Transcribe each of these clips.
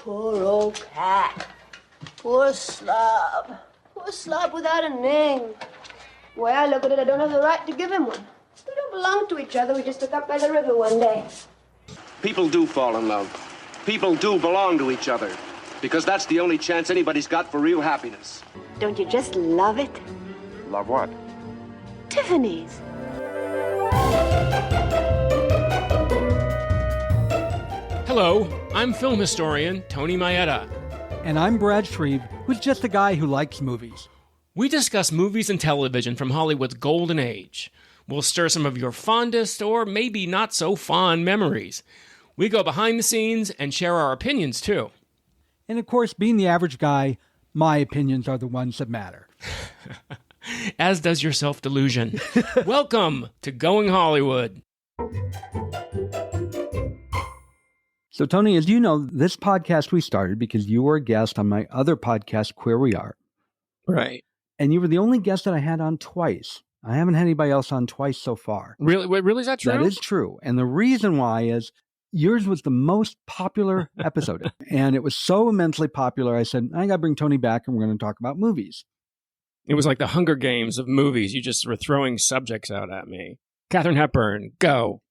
Poor old cat. Poor slob. Poor slob without a name. The way I look at it, I don't have the right to give him one. We don't belong to each other. We just took up by the river one day. People do fall in love. People do belong to each other. Because that's the only chance anybody's got for real happiness. Don't you just love it? Love what? Tiffany's. Hello, I'm film historian Tony Maeda. And I'm Brad Shreve, who's just a guy who likes movies. We discuss movies and television from Hollywood's golden age. We'll stir some of your fondest or maybe not so fond memories. We go behind the scenes and share our opinions too. And of course, being the average guy, my opinions are the ones that matter. As does your self-delusion. Welcome to Going Hollywood. So, Tony, as you know, this podcast we started because you were a guest on my other podcast, Queer We Are. Right. And you were the only guest that I had on twice. I haven't had anybody else on twice so far. Really? Wait, really? Is that true? That is true. And the reason why is yours was the most popular episode. And it was so immensely popular, I said, I got to bring Tony back and we're going to talk about movies. It was like the Hunger Games of movies. You just were throwing subjects out at me. Katharine Hepburn, go.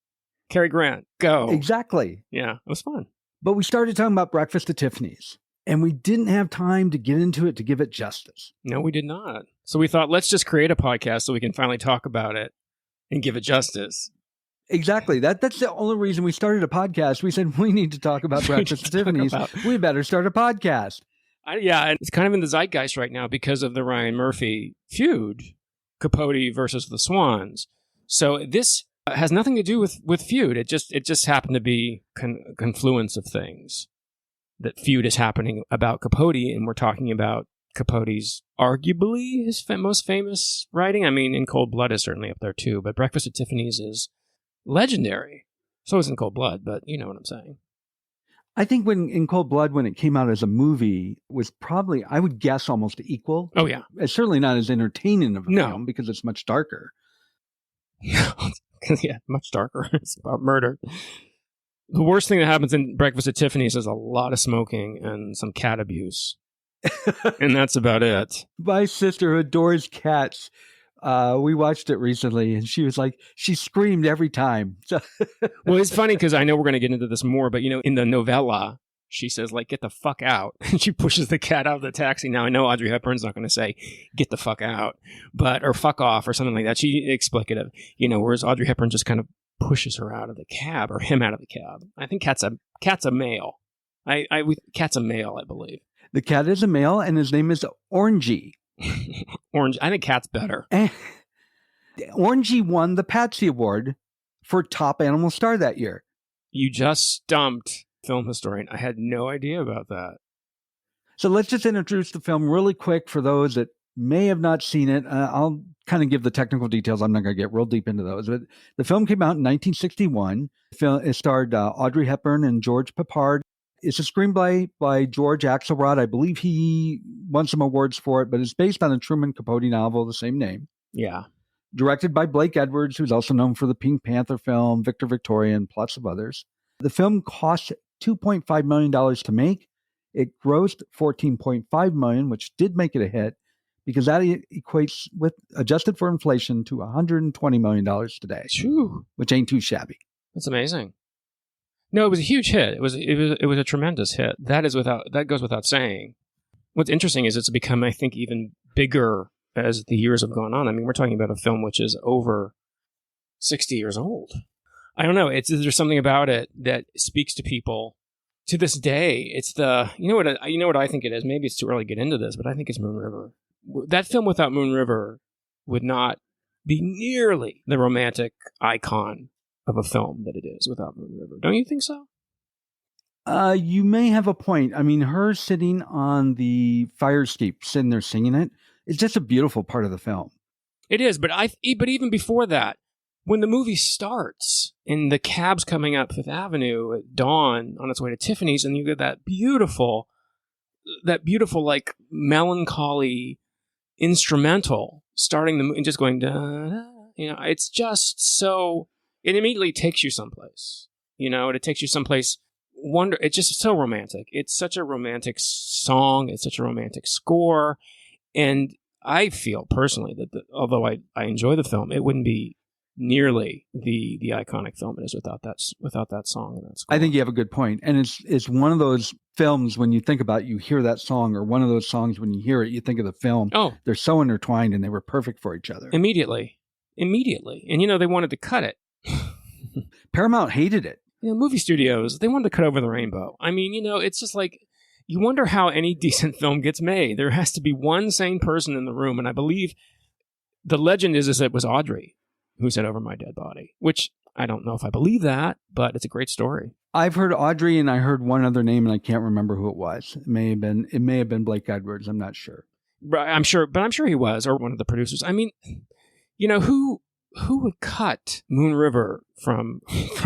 Cary Grant, go. Exactly. Yeah, it was fun. But we started talking about Breakfast at Tiffany's. And we didn't have time to get into it to give it justice. No, we did not. So we thought, let's just create a podcast so we can finally talk about it and give it justice. Exactly. That's the only reason we started a podcast. We said, we need to talk about Breakfast at Tiffany's. We better start a podcast. Yeah, and it's kind of in the zeitgeist right now because of the Ryan Murphy feud, Capote versus the Swans. So this has nothing to do with feud. It just happened to be confluence of things. That feud is happening about Capote, and we're talking about Capote's arguably his most famous writing. I mean, In Cold Blood is certainly up there too, but Breakfast at Tiffany's is legendary. So is In Cold Blood, but you know what I'm saying. I think when In Cold Blood, when it came out as a movie, was probably, I would guess, almost equal. Oh, yeah. It's certainly not as entertaining of a film because it's much darker. Yeah, much darker. It's about murder. The worst thing that happens in Breakfast at Tiffany's is a lot of smoking and some cat abuse. And that's about it. My sister adores cats. We watched it recently, and she was like, she screamed every time. Well, it's funny because I know we're going to get into this more, but, you know, in the novella, she says, like, get the fuck out. And she pushes the cat out of the taxi. Now, I know Audrey Hepburn's not going to say, get the fuck out, or fuck off, or something like that. She explicative, you know, whereas Audrey Hepburn just kind of pushes her out of the cab, or him out of the cab. I think cat's a male. Cat's a male, I believe. The cat is a male, and his name is Orangey. Orange. I think cat's better. Orangey won the Patsy Award for Top Animal Star that year. You just stumped film historian. I had no idea about that. So let's just introduce the film really quick for those that may have not seen it. I'll kind of give the technical details. I'm not going to get real deep into those. But the film came out in 1961. It starred Audrey Hepburn and George Peppard. It's a screenplay by George Axelrod. I believe he won some awards for it, but it's based on a Truman Capote novel of the same name. Yeah. Directed by Blake Edwards, who's also known for the Pink Panther film, Victor Victoria, and lots of others. The film cost $2.5 million to make. It grossed $14.5 million, which did make it a hit, because that equates, with adjusted for inflation, to $120 million today, which ain't too shabby. That's amazing. No, it was a huge hit. It was a tremendous hit. That goes without saying. What's interesting is it's become, I think, even bigger as the years have gone on. I mean, we're talking about a film which is over 60 years old. I don't know. There's something about it that speaks to people to this day. It's you know what I think it is. Maybe it's too early to get into this, but I think it's Moon River. That film without Moon River would not be nearly the romantic icon of a film that it is without Moon River. Don't you think so? You may have a point. I mean, her sitting on the fire escape, sitting there singing it, is just a beautiful part of the film. It is, but even before that, when the movie starts and the cab's coming up Fifth Avenue at dawn on its way to Tiffany's, and you get that beautiful like melancholy instrumental starting and just going da, da, you know, it's just so. It immediately takes you someplace. You know, it takes you someplace wonder. It's just so romantic. It's such a romantic song. It's such a romantic score. And I feel personally that although I enjoy the film, it wouldn't be nearly the iconic film it is without that song and that score. I think you have a good point. And it's one of those films when you think about it, you hear that song, or one of those songs when you hear it, you think of the film. Oh. They're so intertwined and they were perfect for each other. Immediately. And, they wanted to cut it. Paramount hated it. Movie studios, they wanted to cut over the rainbow. I mean, it's just like, you wonder how any decent film gets made. There has to be one sane person in the room. And I believe the legend is it was Audrey who said over my dead body, which I don't know if I believe that, but it's a great story. I've heard Audrey, and I heard one other name, and I can't remember who it was. It may have been Blake Edwards. I'm not sure. I'm sure he was, or one of the producers. I mean, who would cut Moon River from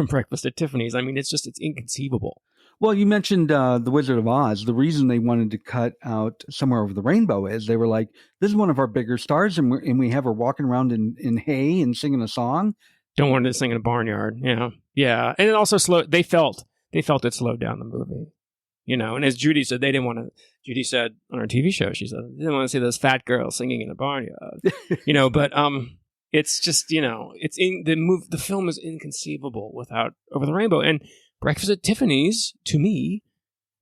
Breakfast at Tiffany's? I mean, it's inconceivable. Well, you mentioned The Wizard of Oz. The reason they wanted to cut out Somewhere Over the Rainbow is they were like, this is one of our bigger stars, and we have her walking around in hay and singing a song. Don't want her to sing in a barnyard. Yeah. And it also they felt it slowed down the movie. And as Judy said, Judy said on her TV show, she said, they didn't want to see those fat girls singing in a barnyard. But it's just, the film is inconceivable without Over the Rainbow. And Breakfast at Tiffany's, to me,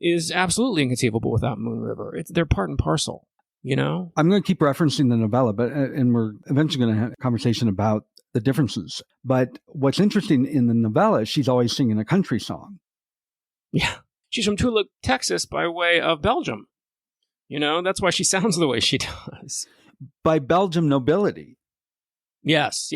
is absolutely inconceivable without Moon River. They're part and parcel, I'm going to keep referencing the novella, and we're eventually going to have a conversation about the differences. But what's interesting in the novella, she's always singing a country song. Yeah. She's from Tulip, Texas, by way of Belgium. That's why she sounds the way she does. By Belgium nobility. Yes.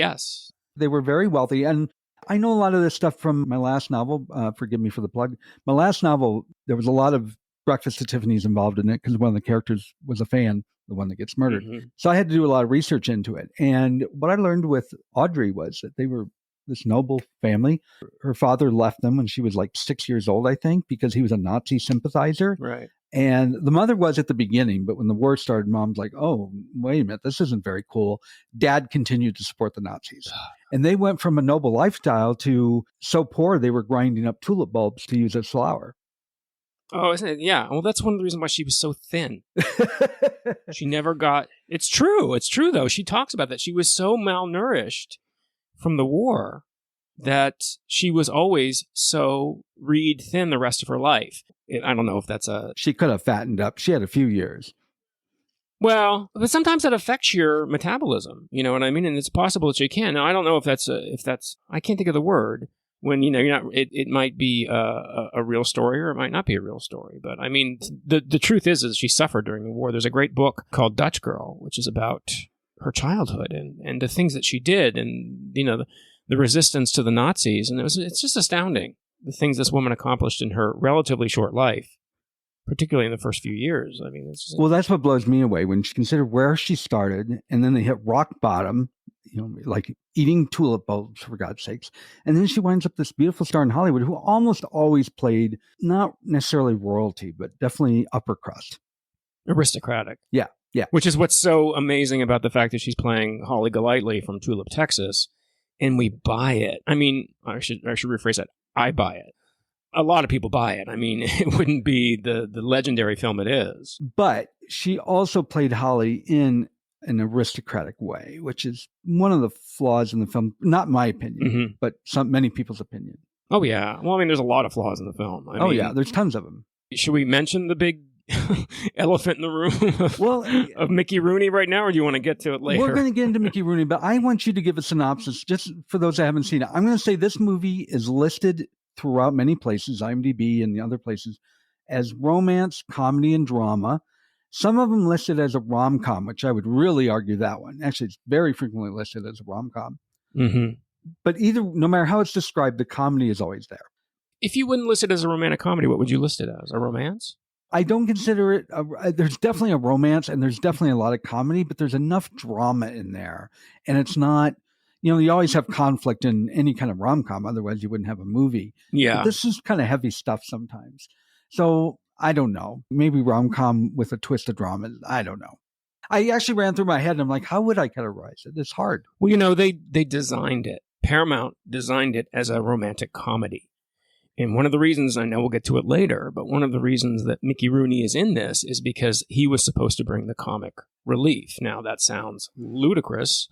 They were very wealthy. And I know a lot of this stuff from my last novel. Forgive me for the plug. My last novel, there was a lot of Breakfast at Tiffany's involved in it because one of the characters was a fan, the one that gets murdered. Mm-hmm. So I had to do a lot of research into it. And what I learned with Audrey was that they were this noble family. Her father left them when she was like 6 years old, I think, because he was a Nazi sympathizer. Right. And the mother was at the beginning, but when the war started, mom's like, oh, wait a minute, this isn't very cool. Dad continued to support the Nazis. And they went from a noble lifestyle to so poor they were grinding up tulip bulbs to use as flour. Oh, isn't it? Yeah. Well, that's one of the reasons why she was so thin. She never got... It's true, though. She talks about that. She was so malnourished from the war that she was always so reed thin the rest of her life. I don't know if that's She could have fattened up. She had a few years. Well, but sometimes that affects your metabolism. You know what I mean? And it's possible that you can. Now, I don't know if that's I can't think of the word. When, you're not, it might be a real story or it might not be a real story. But I mean, the truth is she suffered during the war. There's a great book called Dutch Girl, which is about her childhood and the things that she did and, the resistance to the Nazis. And it's just astounding, the things this woman accomplished in her relatively short life, particularly in the first few years. I mean, well, that's what blows me away when you consider where she started and then they hit rock bottom, like eating tulip bulbs, for God's sakes. And then she winds up this beautiful star in Hollywood who almost always played not necessarily royalty, but definitely upper crust. Aristocratic. Yeah. Which is what's so amazing about the fact that she's playing Holly Golightly from Tulip, Texas, and we buy it. I mean, I should rephrase that. I buy it. A lot of people buy it. I mean, it wouldn't be the legendary film it is. But she also played Holly in an aristocratic way, which is one of the flaws in the film. Not my opinion, but many people's opinion. Oh, yeah. Well, I mean, there's a lot of flaws in the film. I mean, yeah, there's tons of them. Should we mention the big elephant in the room of Mickey Rooney right now, or do you want to get to it later? We're going to get into Mickey Rooney, but I want you to give a synopsis just for those that haven't seen it. I'm going to say this movie is listed throughout many places, IMDb and the other places, as romance, comedy, and drama. Some of them listed as a rom-com, which I would really argue that one. Actually, it's very frequently listed as a rom-com. Mm-hmm. But no matter how it's described, the comedy is always there. If you wouldn't list it as a romantic comedy, what would you list it as? A romance? I don't consider it. There's definitely a romance and there's definitely a lot of comedy, but there's enough drama in there. And it's not, you always have conflict in any kind of rom-com. Otherwise, you wouldn't have a movie. Yeah. But this is kind of heavy stuff sometimes. So I don't know. Maybe rom-com with a twist of drama. I don't know. I actually ran through my head and I'm like, how would I categorize it? It's hard. Well, they designed it. Paramount designed it as a romantic comedy. And one of the reasons, I know we'll get to it later, but one of the reasons that Mickey Rooney is in this is because he was supposed to bring the comic relief. Now, that sounds ludicrous.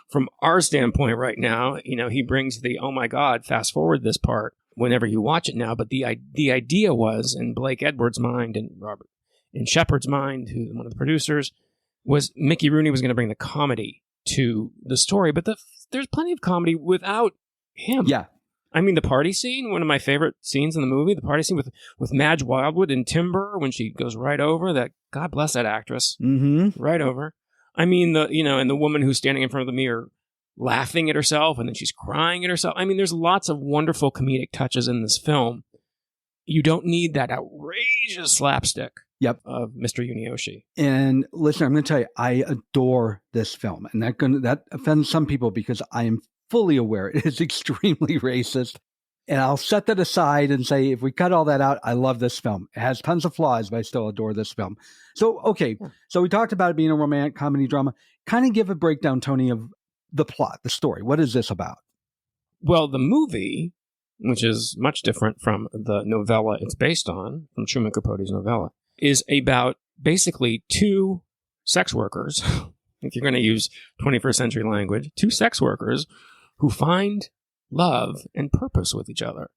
From our standpoint right now, he brings the, oh my God, fast forward this part whenever you watch it now. But the idea was, in Blake Edwards' mind and Robert in Shepard's mind, who's one of the producers, was Mickey Rooney was going to bring the comedy to the story. But there's plenty of comedy without him. Yeah. I mean, the party scene, one of my favorite scenes in the movie, the party scene with Madge Wildwood in Timber, when she goes right over that, God bless that actress, right over. I mean, and the woman who's standing in front of the mirror laughing at herself, and then she's crying at herself. I mean, there's lots of wonderful comedic touches in this film. You don't need that outrageous slapstick of Mr. Yunioshi. And listen, I'm going to tell you, I adore this film, and that offends some people because I am fully aware it is extremely racist. And I'll set that aside and say, if we cut all that out, I love this film. It has tons of flaws, but I still adore this film. So, okay. So we talked about it being a romantic comedy drama. Kind of give a breakdown, Tony, of the plot, the story. What is this about? Well, the movie, which is much different from the novella it's based on, from Truman Capote's novella, is about basically two sex workers, if you're going to use 21st century language, two sex workers who find love and purpose with each other.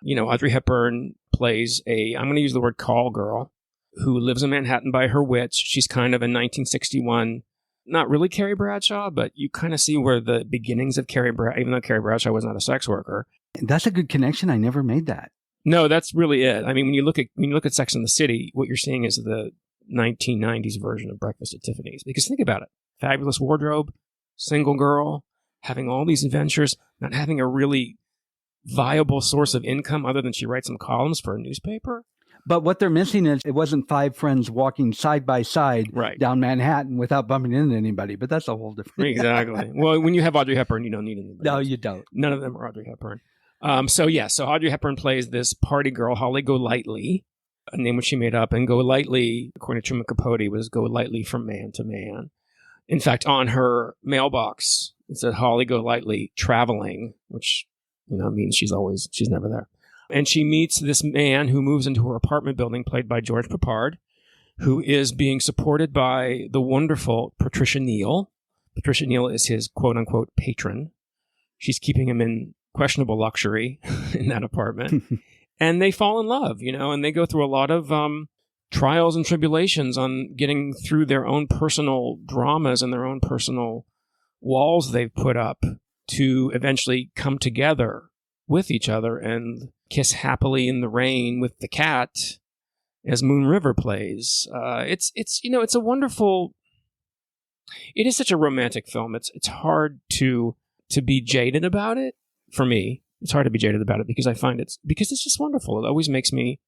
Audrey Hepburn plays I'm going to use the word call girl, who lives in Manhattan by her wits. She's kind of a 1961, not really Carrie Bradshaw, but you kind of see where the beginnings of Carrie Bradshaw, even though Carrie Bradshaw was not a sex worker. That's a good connection. I never made that. No, that's really it. I mean, when you look at Sex and the City, what you're seeing is the 1990s version of Breakfast at Tiffany's. Because think about it. Fabulous wardrobe, single girl, having all these adventures, not having a really viable source of income other than she writes some columns for a newspaper. But what they're missing is it wasn't five friends walking side by side down Manhattan without bumping into anybody. But that's a whole different... Exactly. Well, when you have Audrey Hepburn, you don't need anybody. No, you don't. None of them are Audrey Hepburn. So Audrey Hepburn plays this party girl, Holly Golightly, a name which she made up. And Golightly, according to Truman Capote, was go lightly from man to man. In fact, on her mailbox, it said Holly Golightly traveling, which, means she's never there. And she meets this man who moves into her apartment building, played by George Peppard, who is being supported by the wonderful Patricia Neal. Patricia Neal is his quote-unquote patron. She's keeping him in questionable luxury in that apartment. And they fall in love, and they go through a lot of trials and tribulations on getting through their own personal dramas and their own personal walls they've put up to eventually come together with each other and kiss happily in the rain with the cat as Moon River plays. It's a wonderful... It is such a romantic film. It's hard to be jaded about it. For me, it's hard to be jaded about it because I find because it's just wonderful. It always makes me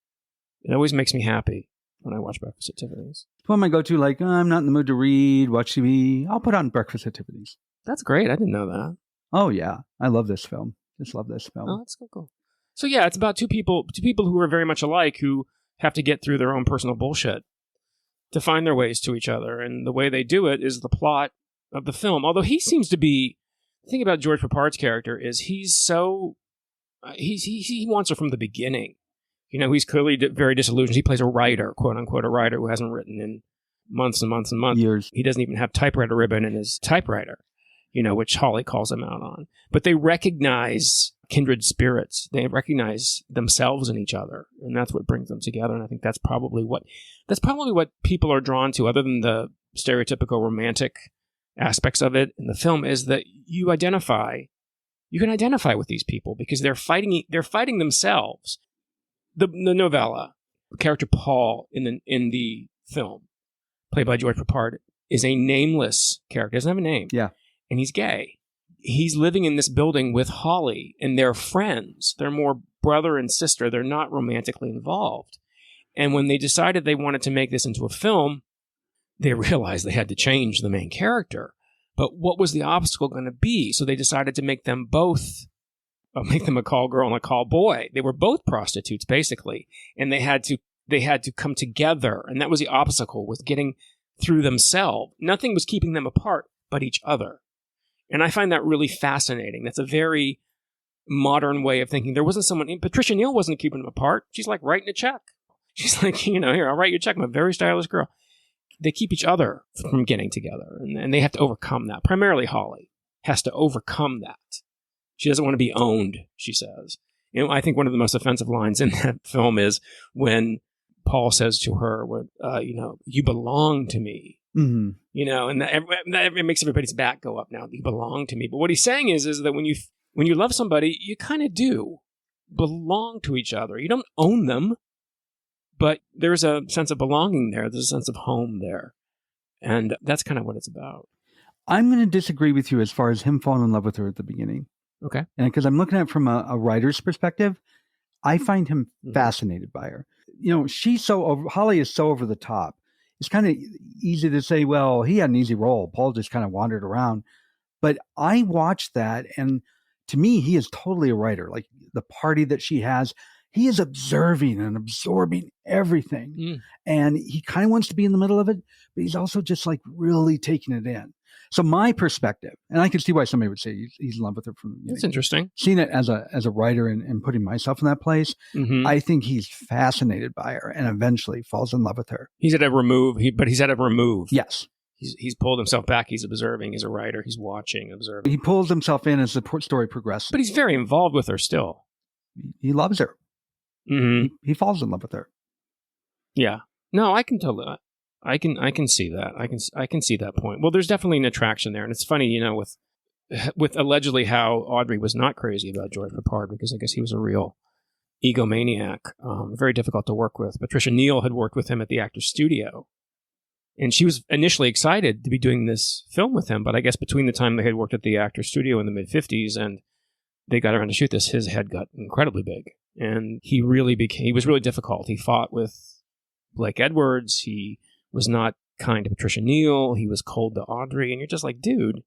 happy when I watch Breakfast at Tiffany's. Well, my go-to, I'm not in the mood to read, watch TV, I'll put on Breakfast at Tiffany's. That's great. I didn't know that. Oh, yeah. I love this film. Just love this film. Oh, that's cool. So, yeah, it's about two people who are very much alike who have to get through their own personal bullshit to find their ways to each other. And the way they do it is the plot of the film. Although he seems to be... The thing about George Peppard's character is he's so... He wants her from the beginning. He's clearly very disillusioned. He plays a writer, quote-unquote, a writer who hasn't written in months and months and months. Years. He doesn't even have typewriter ribbon in his typewriter, which Holly calls him out on. But they recognize kindred spirits. They recognize themselves in each other, and that's what brings them together. And I think that's probably what people are drawn to, other than the stereotypical romantic aspects of it in the film, is that you can identify with these people because they're fighting themselves. The novella, the character Paul in the film, played by George Peppard, is a nameless character. He doesn't have a name. Yeah. And he's gay. He's living in this building with Holly, and they're friends. They're more brother and sister. They're not romantically involved. And when they decided they wanted to make this into a film, they realized they had to change the main character. But what was the obstacle going to be? So they decided to make them both... make them a call girl and a call boy. They were both prostitutes, basically, and they had to come together, and that was the obstacle, was getting through themselves. Nothing was keeping them apart but each other, and I find that really fascinating. That's a very modern way of thinking. There wasn't someone, Patricia Neal wasn't keeping them apart. She's like writing a check. She's like, here, I'll write you a check. I'm a very stylish girl. They keep each other from getting together, and they have to overcome that. Primarily Holly has to overcome that. She doesn't want to be owned, she says. I think one of the most offensive lines in that film is when Paul says to her, you belong to me. Mm-hmm. And that makes everybody's back go up now. You belong to me. But what he's saying is that when you love somebody, you kind of do belong to each other. You don't own them, but there's a sense of belonging there. There's a sense of home there. And that's kind of what it's about. I'm going to disagree with you as far as him falling in love with her at the beginning. Okay. And because I'm looking at it from a writer's perspective, I find him fascinated by her. Holly is so over the top. It's kind of easy to say, well, he had an easy role. Paul just kind of wandered around. But I watched that, and to me, he is totally a writer. Like the party that she has, he is observing and absorbing everything. Mm. And he kind of wants to be in the middle of it, but he's also just like really taking it in. So my perspective, and I can see why somebody would say he's in love with her from the beginning. That's interesting. Seeing it as a writer and putting myself in that place, I think he's fascinated by her and eventually falls in love with her. He's at a remove, but he's at a remove. Yes. He's pulled himself back. He's observing. He's a writer. He's watching, observing. He pulls himself in as the story progresses. But he's very involved with her still. He loves her. Mm-hmm. He falls in love with her. Yeah. No, I can tell that. I can see that. I can see that point. Well, there's definitely an attraction there, and it's funny, with allegedly how Audrey was not crazy about George Peppard because I guess he was a real egomaniac, very difficult to work with. Patricia Neal had worked with him at the Actors Studio, and she was initially excited to be doing this film with him. But I guess between the time they had worked at the Actors Studio in the mid-50s and they got around to shoot this, his head got incredibly big, and he was really difficult. He fought with Blake Edwards. He was not kind to Patricia Neal. He was cold to Audrey. And you're just like, dude,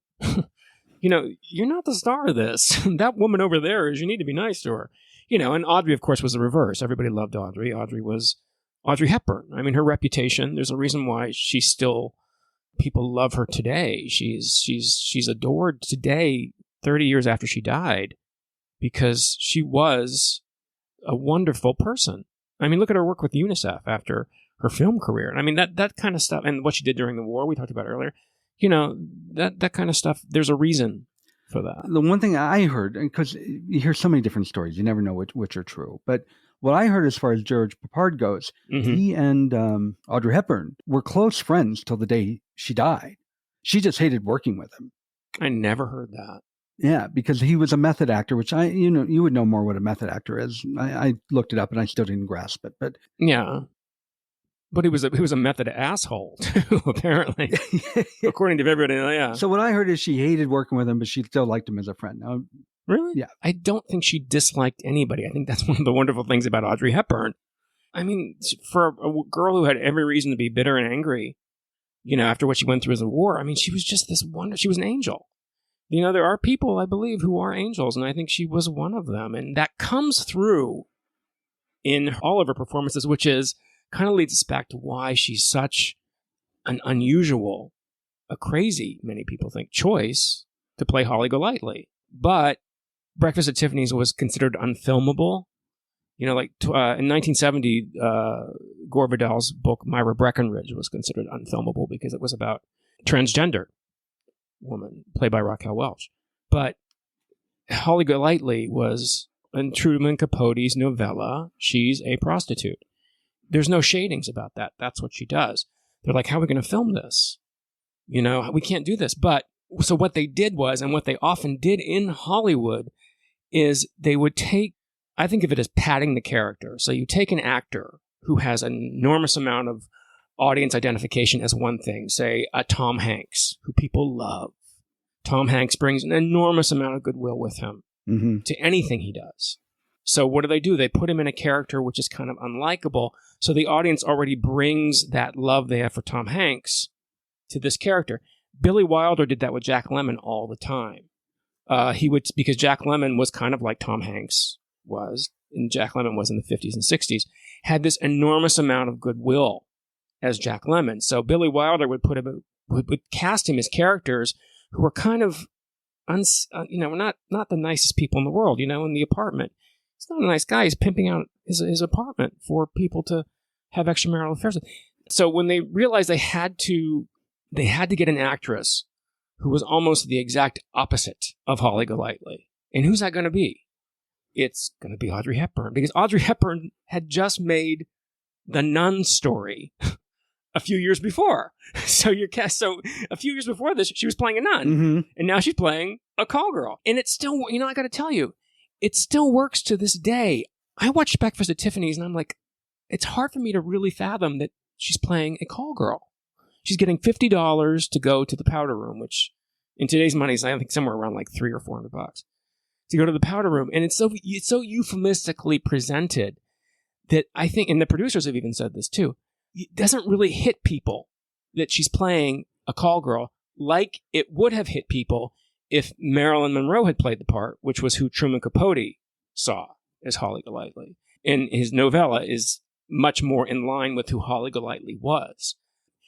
you're not the star of this. That woman over there you need to be nice to her. And Audrey, of course, was the reverse. Everybody loved Audrey. Audrey was Audrey Hepburn. I mean, her reputation, there's a reason why people love her today. She's adored today, 30 years after she died, because she was a wonderful person. I mean, look at her work with UNICEF after her film career. I mean, that kind of stuff, and what she did during the war, we talked about earlier, that kind of stuff, there's a reason for that. The one thing I heard, because you hear so many different stories, you never know which are true, but what I heard as far as George Peppard goes, he and Audrey Hepburn were close friends till the day she died. She just hated working with him. I never heard that. Yeah, because he was a method actor, which you would know more what a method actor is. I looked it up and I still didn't grasp it, but yeah. But he was a method asshole too, apparently, according to everybody. Yeah. So what I heard is she hated working with him, but she still liked him as a friend. Now, really? Yeah. I don't think she disliked anybody. I think that's one of the wonderful things about Audrey Hepburn. I mean, for a girl who had every reason to be bitter and angry, after what she went through as a war, I mean, she was just this wonder. She was an angel. There are people, I believe, who are angels, and I think she was one of them. And that comes through in all of her performances, which is kind of leads us back to why she's such an unusual, a crazy, many people think, choice to play Holly Golightly. But Breakfast at Tiffany's was considered unfilmable. In 1970, Gore Vidal's book, Myra Breckenridge, was considered unfilmable because it was about transgender woman played by Raquel Welch. But Holly Golightly was in Truman Capote's novella, she's a prostitute. There's no shadings about that. That's what she does. They're like, how are we going to film this? We can't do this. But so what they did was, and what they often did in Hollywood, is they would I think of it as padding the character. So you take an actor who has an enormous amount of audience identification as one thing, say a Tom Hanks, who people love. Tom Hanks brings an enormous amount of goodwill with him to anything he does. So what do? They put him in a character which is kind of unlikable, so the audience already brings that love they have for Tom Hanks to this character. Billy Wilder did that with Jack Lemmon all the time. Because Jack Lemmon was kind of like Tom Hanks was, and Jack Lemmon was in the 50s and 60s, had this enormous amount of goodwill as Jack Lemmon. So Billy Wilder would cast him as characters who were kind of not the nicest people in the world, in the apartment. He's not a nice guy. He's pimping out his apartment for people to have extramarital affairs with. So when they realized they had to get an actress who was almost the exact opposite of Holly Golightly. And who's that going to be? It's going to be Audrey Hepburn, because Audrey Hepburn had just made the Nun story a few years before. So a few years before this, she was playing a nun, Mm-hmm. and now she's playing a call girl. And it's still, I got to tell you, it still works to this day. I watched Breakfast at Tiffany's, and I'm like, it's hard for me to really fathom that she's playing a call girl. She's getting $50 to go to the powder room, which in today's money is, I think, somewhere around like $300 or $400 to go to the powder room. And it's so euphemistically presented that I think, and the producers have even said this too, it doesn't really hit people that she's playing a call girl like it would have hit people if Marilyn Monroe had played the part, which was who Truman Capote saw as Holly Golightly. And his novella is much more in line with who Holly Golightly was.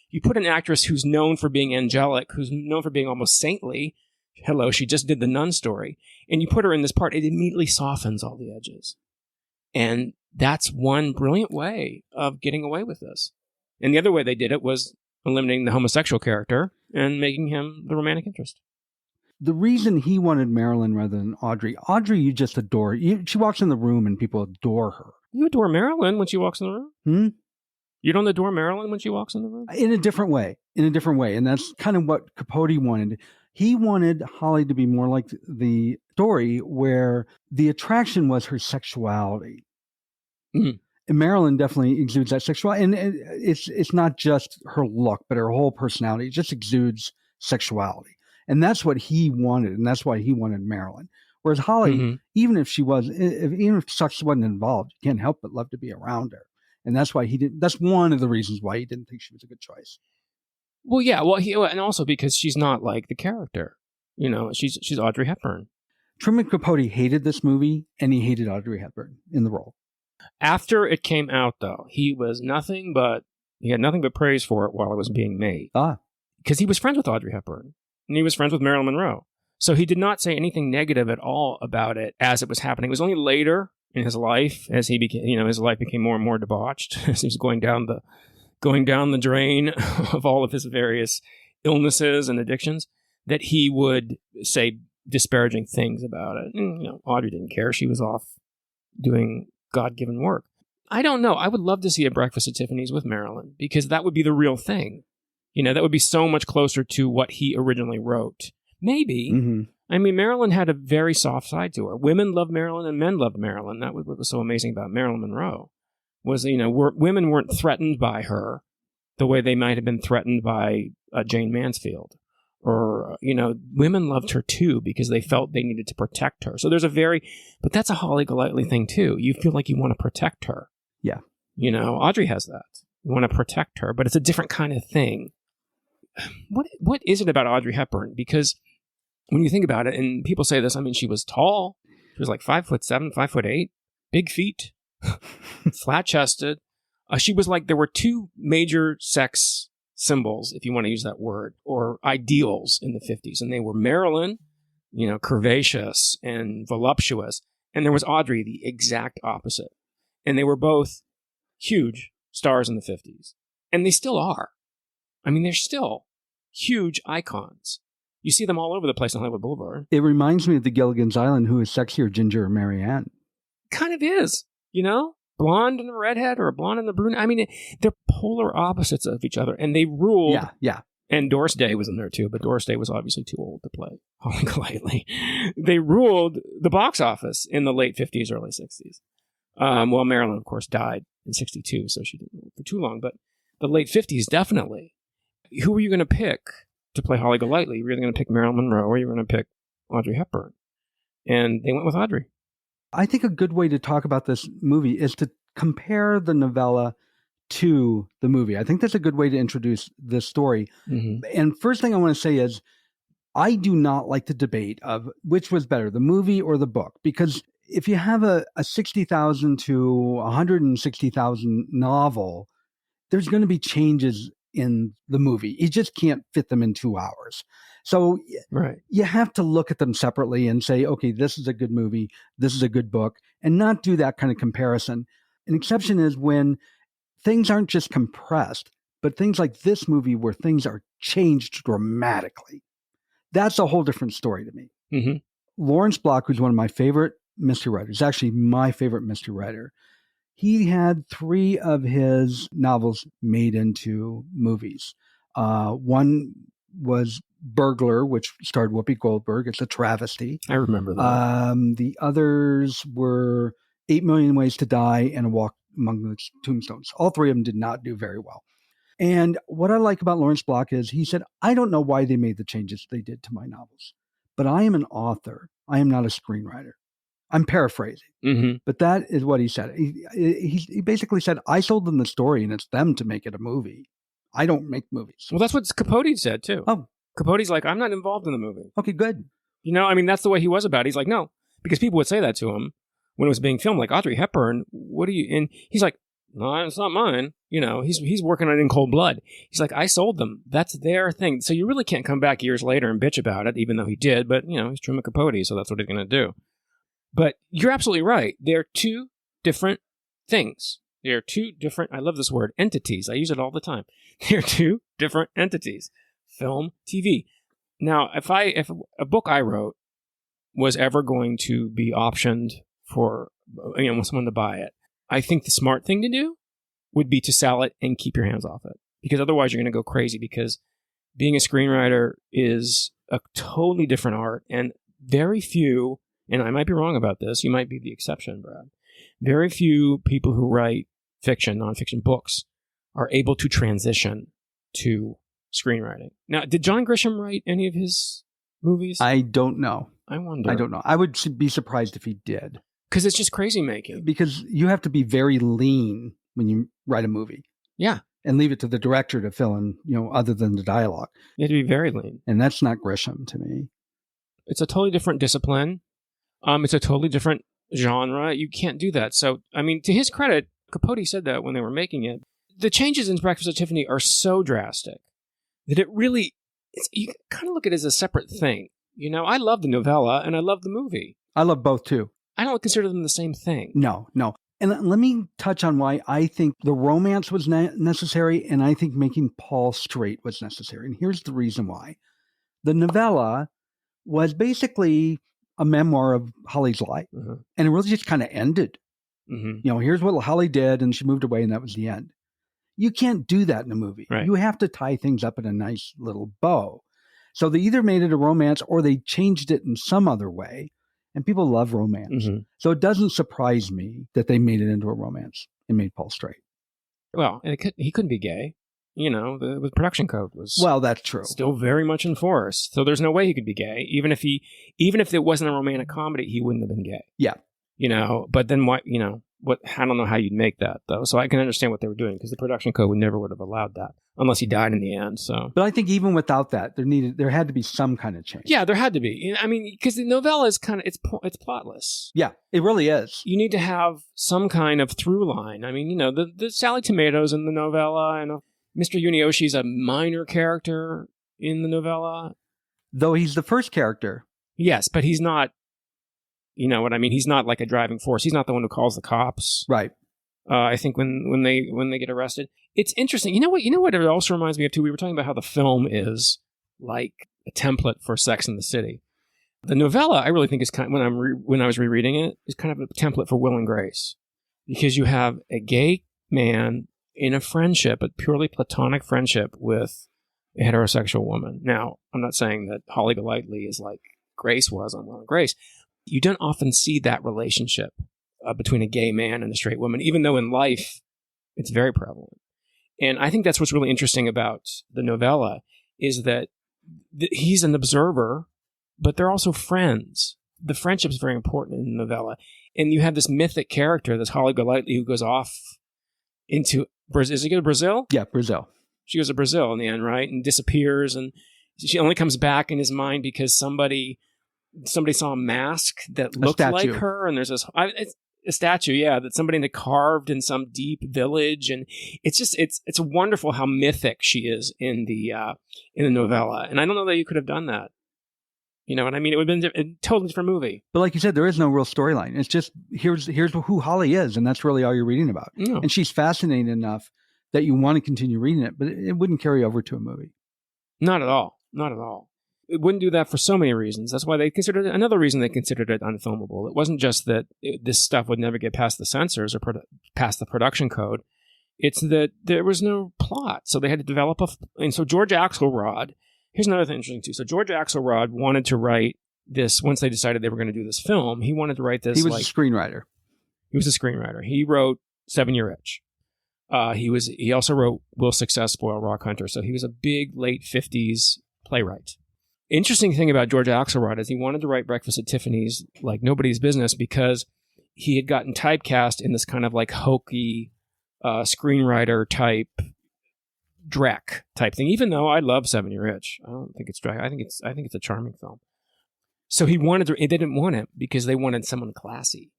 You put an actress who's known for being angelic, who's known for being almost saintly, hello, she just did the Nun story, and you put her in this part, it immediately softens all the edges. And that's one brilliant way of getting away with this. And the other way they did it was eliminating the homosexual character and making him the romantic interest. The reason he wanted Marilyn rather than Audrey, you just adore. She walks in the room and people adore her. You adore Marilyn when she walks in the room? Hmm? You don't adore Marilyn when she walks in the room? In a different way. And that's kind of what Capote wanted. He wanted Holly to be more like the story where the attraction was her sexuality. Mm. And Marilyn definitely exudes that sexuality. And it's not just her look, but her whole personality. It just exudes sexuality. And that's what he wanted. And that's why he wanted Marilyn. Whereas Holly, even if sex wasn't involved, you can't help but love to be around her. And that's why that's one of the reasons why he didn't think she was a good choice. Well, yeah. And also because she's not like the character. She's Audrey Hepburn. Truman Capote hated this movie, and he hated Audrey Hepburn in the role. After it came out, though, he had nothing but praise for it while it was being made. Because he was friends with Audrey Hepburn, and he was friends with Marilyn Monroe. So he did not say anything negative at all about it as it was happening. It was only later in his life, as he became, his life became more and more debauched, as he was going down the drain of all of his various illnesses and addictions, that he would say disparaging things about it. And, Audrey didn't care. She was off doing God-given work. I don't know. I would love to see a Breakfast at Tiffany's with Marilyn, because that would be the real thing. That would be so much closer to what he originally wrote. Maybe. Mm-hmm. I mean, Marilyn had a very soft side to her. Women loved Marilyn and men loved Marilyn. That was what was so amazing about Marilyn Monroe. Was, women weren't threatened by her the way they might have been threatened by Jane Mansfield. Or, women loved her too because they felt they needed to protect her. So but that's a Holly Golightly thing too. You feel like you want to protect her. Yeah. Audrey has that. You want to protect her, but it's a different kind of thing. What is it about Audrey Hepburn? Because when you think about it, and people say this, I mean, she was tall. She was like 5'7", 5'8", big feet, flat-chested. She was like, there were two major sex symbols, if you want to use that word, or ideals in the 50s. And they were Marilyn, curvaceous and voluptuous. And there was Audrey, the exact opposite. And they were both huge stars in the 50s. And they still are. I mean, they're still huge icons. You see them all over the place on Hollywood Boulevard. It reminds me of the Gilligan's Island, who is sexier, Ginger or Marianne. Kind of is, blonde and a redhead or a blonde and a brunette. I mean, they're polar opposites of each other, and they ruled. Yeah. And Doris Day was in there too, but Doris Day was obviously too old to play Holly Golightly. They ruled the box office in the late 50s, early 60s. Well, Marilyn, of course, died in 62, so she didn't rule for too long, but the late 50s, definitely. Who were you going to pick to play Holly Golightly? Were you going to pick Marilyn Monroe, or you were going to pick Audrey Hepburn? And they went with Audrey. I think a good way to talk about this movie is to compare the novella to the movie. I think that's a good way to introduce the story. Mm-hmm. And first thing I want to say is, I do not like the debate of which was better, the movie or the book, because if you have a 60,000 to 160,000 novel, there's going to be changes in the movie. You just can't fit them in 2 hours. So you have to look at them separately and say, okay, this is a good movie, this is a good book, and not do that kind of comparison. An exception is when things aren't just compressed, but things like this movie where things are changed dramatically. That's a whole different story to me. Mm-hmm. Lawrence Block, who's one of my favorite mystery writers, actually my favorite mystery writer, he had 3 of his novels made into movies. One was Burglar, which starred Whoopi Goldberg. It's a travesty. I remember that. The others were 8 Million Ways to Die and A Walk Among the Tombstones. All 3 of them did not do very well. And what I like about Lawrence Block is he said, I don't know why they made the changes they did to my novels, but I am an author. I am not a screenwriter. I'm paraphrasing, but that is what he said. He basically said, I sold them the story and it's them to make it a movie. I don't make movies. Well, that's what Capote said too. Oh. Capote's like, I'm not involved in the movie. Okay, good. You know, I mean, that's the way he was about it. He's like, no, because people would say that to him when it was being filmed, like Audrey Hepburn, what do you, and he's like, no, it's not mine. You know, he's working on it in cold blood. He's like, I sold them. That's their thing. So you really can't come back years later and bitch about it, even though he did. But, you know, he's Truman Capote, so that's what he's going to do. But you're absolutely right. They're 2 different things. They're 2 different, I love this word, entities. I use it all the time. They're 2 different entities. Film, TV. Now, if a book I wrote was ever going to be optioned for, you know, someone to buy it, I think the smart thing to do would be to sell it and keep your hands off it. Because otherwise you're going to go crazy, because being a screenwriter is a totally different art, and very few, and I might be wrong about this, you might be the exception, Brad, very few people who write fiction, nonfiction books are able to transition to screenwriting. Now, did John Grisham write any of his movies? I don't know. I wonder. I don't know. I would be surprised if he did. Because it's just crazy making. Because you have to be very lean when you write a movie. Yeah. And leave it to the director to fill in, you know, other than the dialogue. You have to be very lean. And that's not Grisham to me. It's a totally different discipline. It's a totally different genre. You can't do that. So, I mean, to his credit, Capote said that when they were making it. The changes in Breakfast at Tiffany are so drastic that it really, you kind of look at it as a separate thing. You know, I love the novella and I love the movie. I love both too. I don't consider them the same thing. No. And let me touch on why I think the romance was necessary, and I think making Paul straight was necessary. And here's the reason why. The novella was basically a memoir of Holly's life, and it really just kind of ended. You know, here's what Holly did, and she moved away, and that was the end. You can't do that in a movie. Right. You have to tie things up in a nice little bow. So they either made it a romance or they changed it in some other way. And people love romance. So it doesn't surprise me that they made it into a romance and made Paul straight. Well, he couldn't be gay. You know, the production code was that's true. Still very much in force. So there's no way he could be gay. Even if it wasn't a romantic comedy, he wouldn't have been gay. Yeah. You know, but then what, you know, I don't know how you'd make that though. So I can understand what they were doing, because the production code would have allowed that unless he died in the end. So, but I think even without that, there had to be some kind of change. Yeah, there had to be. I mean, because the novella is it's plotless. Yeah, it really is. You need to have some kind of through line. I mean, you know, the Sally Tomatoes in the novella, and Mr. Yunioshi is a minor character in the novella, though he's the first character. Yes, but he's not. You know what I mean? He's not like a driving force. He's not the one who calls the cops. Right. I think when they get arrested, it's interesting. You know what it also reminds me of too? We were talking about how the film is like a template for Sex and the City. The novella, I really think, is kind of, when I was rereading it, is kind of a template for Will and Grace, because you have a gay man in a friendship, a purely platonic friendship with a heterosexual woman. Now, I'm not saying that Holly Golightly is like Grace was on Will and Grace. You don't often see that relationship between a gay man and a straight woman, even though in life it's very prevalent. And I think that's what's really interesting about the novella, is that he's an observer, but they're also friends. The friendship is very important in the novella. And you have this mythic character, this Holly Golightly, who goes off into Brazil. Is he going to Brazil? Yeah, Brazil. She goes to Brazil in the end, right? And disappears. And she only comes back in his mind because somebody saw a mask that looked like her, and there's this. A statue, yeah, that somebody had carved in some deep village, and it's wonderful how mythic she is in the novella. And I don't know that you could have done that. You know what I mean? It would have been a totally different movie. But like you said, there is no real storyline. It's just here's who Holly is, and that's really all you're reading about. No. And she's fascinating enough that you want to continue reading it, but it wouldn't carry over to a movie. Not at all. Not at all. It wouldn't do that for so many reasons. That's why another reason they considered it unfilmable. It wasn't just that this stuff would never get past the censors or past the production code. It's that there was no plot. So they had to develop and so George Axelrod, here's another thing interesting too. So George Axelrod wanted to write this, once they decided they were going to do this film, he wanted to write this. He was a screenwriter. He was a screenwriter. He wrote 7-Year Itch. He also wrote Will Success Spoil Rock Hunter. So he was a big late 50s playwright. Interesting thing about George Axelrod is he wanted to write Breakfast at Tiffany's like nobody's business because he had gotten typecast in this kind of like hokey screenwriter type dreck type thing. Even though I love 7-Year Itch, I don't think it's dreck. I think it's a charming film. So they didn't want him because they wanted someone classy,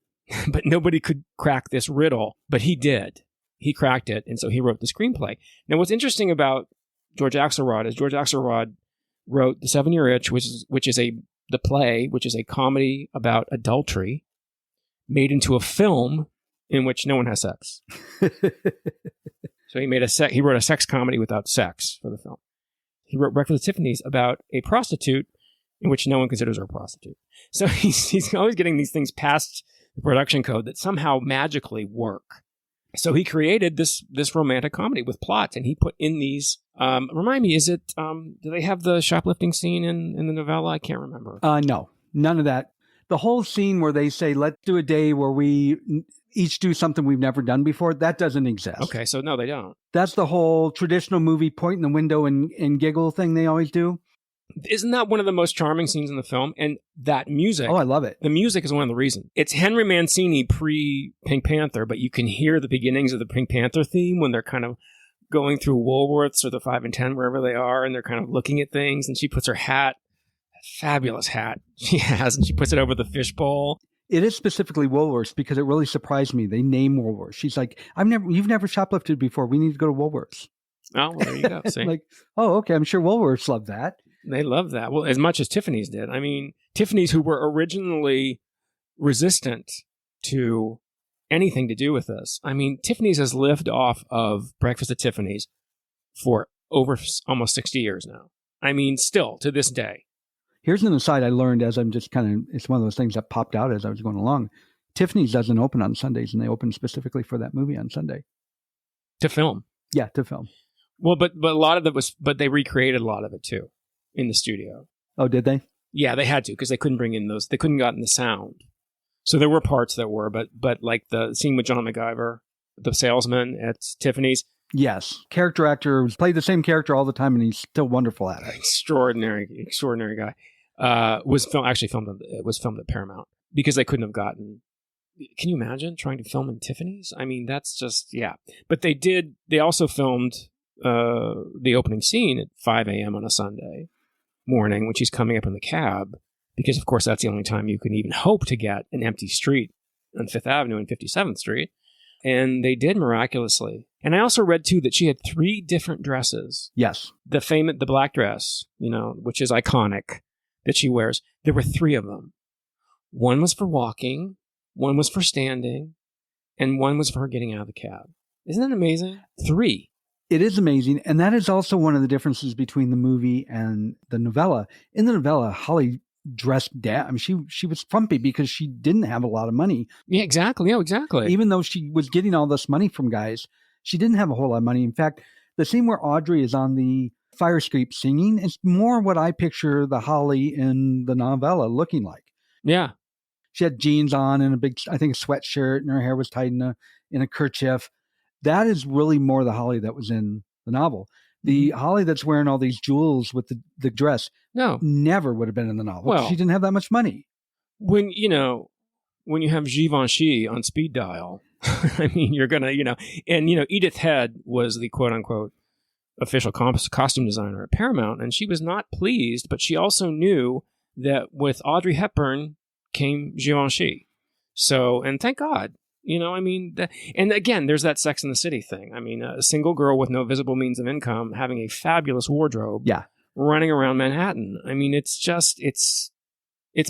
but nobody could crack this riddle. But he did. He cracked it, and so he wrote the screenplay. Now, what's interesting about George Axelrod is George Axelrod wrote The 7-Year Itch, which is the play, which is a comedy about adultery, made into a film in which no one has sex. So he wrote a sex comedy without sex for the film. He wrote Breakfast at Tiffany's about a prostitute in which no one considers her a prostitute. So he's always getting these things past the production code that somehow magically work. So he created this romantic comedy with plots, and he put in these. Remind me, is it? Do they have the shoplifting scene in the novella? I can't remember. No, none of that. The whole scene where they say, "Let's do a day where we each do something we've never done before," that doesn't exist. Okay, so no, they don't. That's the whole traditional movie point in the window and giggle thing they always do. Isn't that one of the most charming scenes in the film? And that music. Oh, I love it. The music is one of the reasons. It's Henry Mancini pre-Pink Panther, but you can hear the beginnings of the Pink Panther theme when they're kind of going through Woolworths or the 5 and 10, wherever they are, and they're kind of looking at things, and she puts her hat, a fabulous hat she has, and she puts it over the fishbowl. It is specifically Woolworths because it really surprised me. They name Woolworths. She's like, you've never shoplifted before. We need to go to Woolworths. Oh, well, there you go. See? Like, oh, okay. I'm sure Woolworths love that. They love that. Well, as much as Tiffany's did. I mean, Tiffany's, who were originally resistant to anything to do with this. I mean, Tiffany's has lived off of Breakfast at Tiffany's for over almost 60 years now. I mean, still to this day. Here's an aside I learned as I'm just it's one of those things that popped out as I was going along. Tiffany's doesn't open on Sundays, and they open specifically for that movie on Sunday. To film. Yeah, to film. Well, but a lot of it but they recreated a lot of it too in the studio. Oh, did they? Yeah, they had to because they couldn't they couldn't gotten the sound. So there were parts that were, but like the scene with John MacGyver, the salesman at Tiffany's. Yes. Character actor who's played the same character all the time, and he's still wonderful at it. Extraordinary guy. It was filmed at Paramount because they couldn't have gotten. Can you imagine trying to film in Tiffany's? I mean, that's just, yeah. But they also filmed the opening scene at 5 a.m. on a Sunday morning when she's coming up in the cab, because of course that's the only time you can even hope to get an empty street on 5th Avenue and 57th Street. And they did miraculously. And I also read too that she had 3 different dresses. Yes. The black dress, which is iconic, that she wears. There were 3 of them. One was for walking, one was for standing, and one was for her getting out of the cab. Isn't that amazing? 3. It is amazing. And that is also one of the differences between the movie and the novella. In the novella, Holly dressed down. I mean, she was frumpy because she didn't have a lot of money. Yeah, exactly. Yeah, exactly. Even though she was getting all this money from guys, she didn't have a whole lot of money. In fact, the scene where Audrey is on the fire escape singing is more what I picture the Holly in the novella looking like. Yeah. She had jeans on and a big, I think, a sweatshirt, and her hair was tied in a kerchief. That is really more the Holly that was in the novel. The Holly that's wearing all these jewels with the dress never would have been in the novel. Well, she didn't have that much money. When you have Givenchy on speed dial, I mean, you're going to, and, Edith Head was the quote unquote official costume designer at Paramount, and she was not pleased, but she also knew that with Audrey Hepburn came Givenchy. So, and thank God, You know, I mean, and again, there's that Sex and the City thing. I mean, a single girl with no visible means of income having a fabulous wardrobe, running around Manhattan. I mean, it's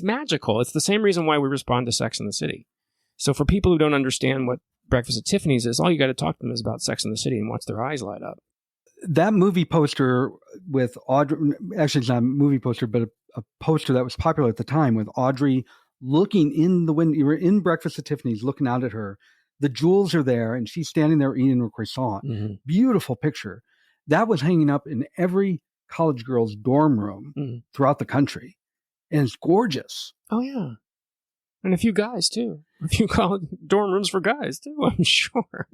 magical. It's the same reason why we respond to Sex and the City. So for people who don't understand what Breakfast at Tiffany's is, all you got to talk to them is about Sex and the City and watch their eyes light up. That movie poster with Audrey, actually it's not a movie poster, but a poster that was popular at the time with Audrey looking in the window. You were in Breakfast at Tiffany's looking out at her. The jewels are there and she's standing there eating her croissant. Mm-hmm. Beautiful picture. That was hanging up in every college girl's dorm room throughout the country. And it's gorgeous. Oh, yeah. And a few guys, too. A few college dorm rooms for guys, too, I'm sure.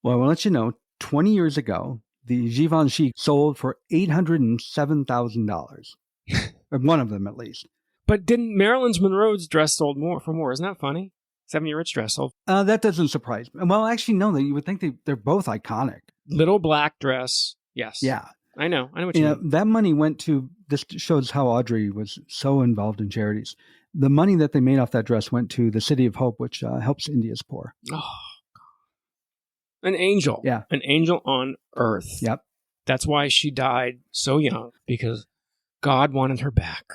Well, I want to let you know, 20 years ago, the Givenchy sold for $807,000. Or one of them, at least. But didn't Marilyn Monroe's dress sold for more? Isn't that funny? 70-year-old dress sold. That doesn't surprise me. Well, actually, no. You would think they're both iconic. Little black dress. Yes. Yeah. I know what you mean. That money went to, this shows how Audrey was so involved in charities. The money that they made off that dress went to the City of Hope, which helps India's poor. Oh, an angel. Yeah. An angel on earth. Yep. That's why she died so young, because God wanted her back.